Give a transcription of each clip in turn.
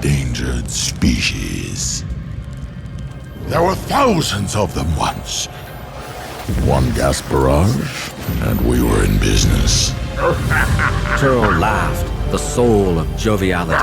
endangered species. There were thousands of them once. One gas barrage, and we were in business. Turl laughed, the soul of joviality.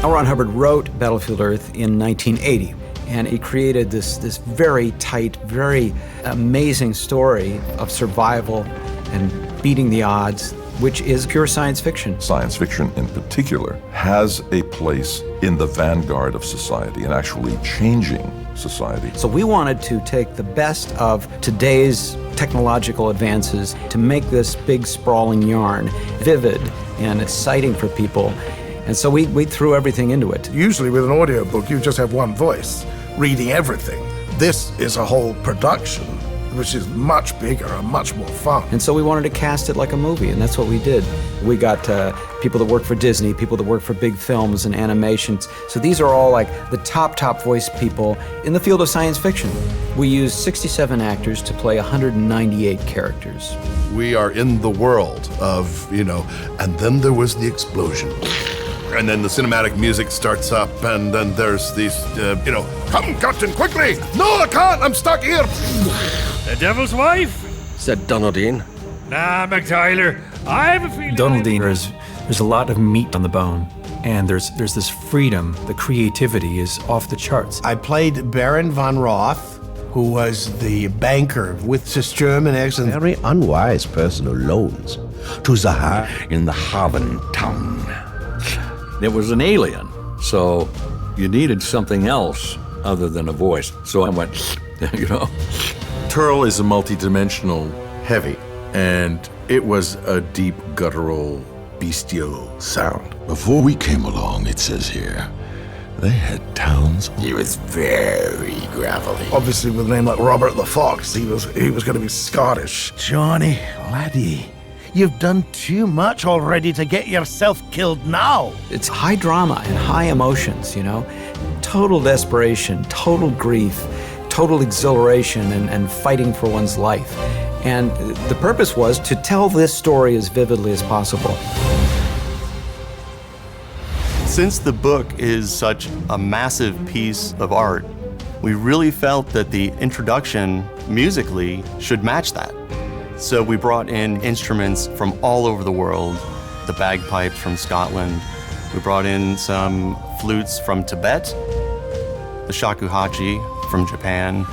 L. Ron Hubbard wrote Battlefield Earth in 1980, and he created this very tight, very amazing story of survival and beating the odds, which is pure science fiction. Science fiction in particular has a place in the vanguard of society and actually changing society. So we wanted to take the best of today's technological advances to make this big sprawling yarn vivid and exciting for people. And so we threw everything into it. Usually with an audiobook, you just have one voice reading everything. This is a whole production, which is much bigger and much more fun. And so we wanted to cast it like a movie, and that's what we did. We got people that work for Disney, people that work for big films and animations. So these are all like the top voice people in the field of science fiction. We used 67 actors to play 198 characters. We are in the world of, and then there was the explosion. And then the cinematic music starts up, and then there's these, come, Captain, quickly! No, I can't, I'm stuck here! The devil's wife? Said Donaldine. Nah, McTyler, I have a feeling... Donaldine, there's a lot of meat on the bone, and there's this freedom, the creativity is off the charts. I played Baron von Roth, who was the banker with this German accent. Very unwise personal loans to Zahar in the Haven town. It was an alien, so you needed something else other than a voice. So I went, Turl is a multi-dimensional heavy, and it was a deep, guttural, bestial sound. Before we came along, it says here, they had towns. He was very gravelly. Obviously, with a name like Robert the Fox, he was going to be Scottish. Johnny, laddie, you've done too much already to get yourself killed now. It's high drama and high emotions, total desperation, total grief, total exhilaration and fighting for one's life. And the purpose was to tell this story as vividly as possible. Since the book is such a massive piece of art, we really felt that the introduction musically should match that. So we brought in instruments from all over the world, the bagpipes from Scotland. We brought in some flutes from Tibet, the shakuhachi from Japan.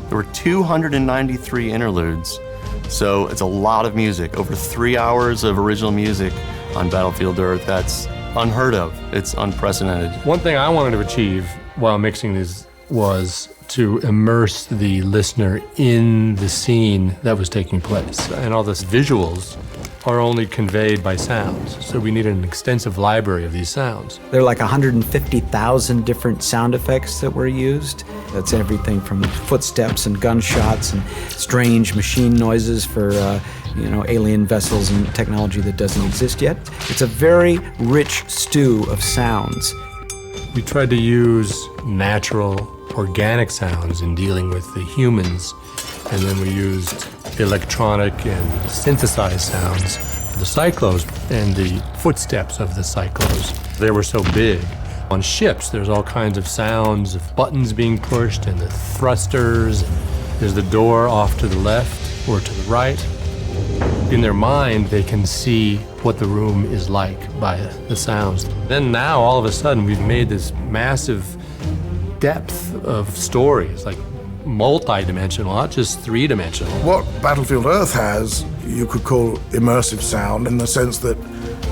There were 293 interludes, so it's a lot of music. Over 3 hours of original music on Battlefield Earth. That's unheard of. It's unprecedented. One thing I wanted to achieve while mixing this was to immerse the listener in the scene that was taking place. And all these visuals are only conveyed by sounds. So we needed an extensive library of these sounds. There are like 150,000 different sound effects that were used. That's everything from footsteps and gunshots and strange machine noises for alien vessels and technology that doesn't exist yet. It's a very rich stew of sounds. We tried to use natural, organic sounds in dealing with the humans, and then we used electronic and synthesized sounds for the cyclos and the footsteps of the cyclos. They were so big. On ships, there's all kinds of sounds of buttons being pushed and the thrusters. There's the door off to the left or to the right. In their mind, they can see what the room is like by the sounds. Then now, all of a sudden, we've made this massive depth of stories, like multi-dimensional, not just three-dimensional. What Battlefield Earth has, you could call immersive sound in the sense that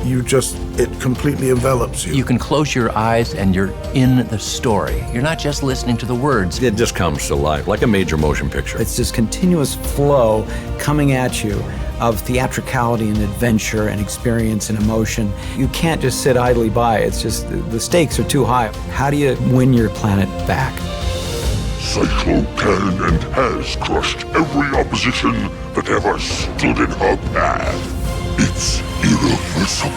it completely envelops you. You can close your eyes and you're in the story. You're not just listening to the words. It just comes to life, like a major motion picture. It's this continuous flow coming at you of theatricality and adventure and experience and emotion. You can't just sit idly by. It's just, the stakes are too high. How do you win your planet back? Cyclo can and has crushed every opposition that ever stood in her path. It's irreversible.